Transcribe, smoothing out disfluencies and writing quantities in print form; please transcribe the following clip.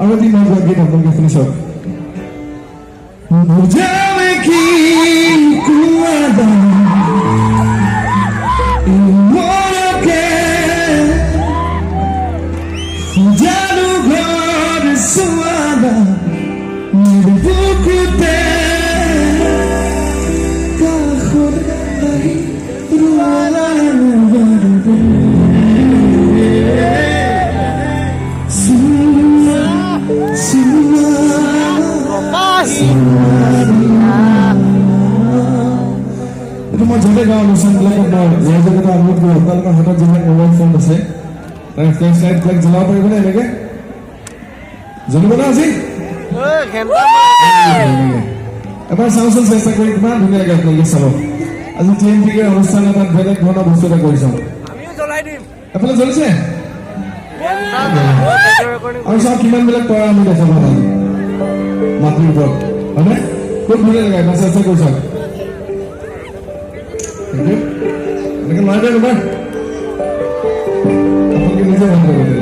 Aku di mau buat kita bagi finish up. Jangan ku ada, imunoke, jadu god suada, hidup te, kahor dari ruangan baru. Itu mau sampai ke অনুষ্ঠান বিলাকত মই যেহেতু এটা অনুৰোধ কৰোঁ আপোনালোকৰ হাতত যিবিলাক মোবাইল ফোন আছে তাৰ ফ্লেশ লাইট বিলাক জ্বলাব পাৰিবনে এনেকৈ জ্বলিব না আজি এবাৰ চাওঁচোন চেষ্টা কৰি কিমান ধুনীয়াকৈ আপোনালোকে চাব আজি TNPৰ অনুষ্ঠান এটাত বেলেগ ধৰণৰ বস্তু এটা কৰি চাওঁ আমিও জ্বলাই দিম এফালে জ্বলিছে আৰু চাওঁ কিমানবিলাক তৰা আমি দেখাব পাৰোঁ মাটিৰ ওপৰত হয়নে খুব ধুনীয়া লাগে এটা চেষ্টা কৰি চাওক এনেকৈ মাৰিব নোৱাৰে আপোনালোকে নিজে বন্ধ কৰি দিলে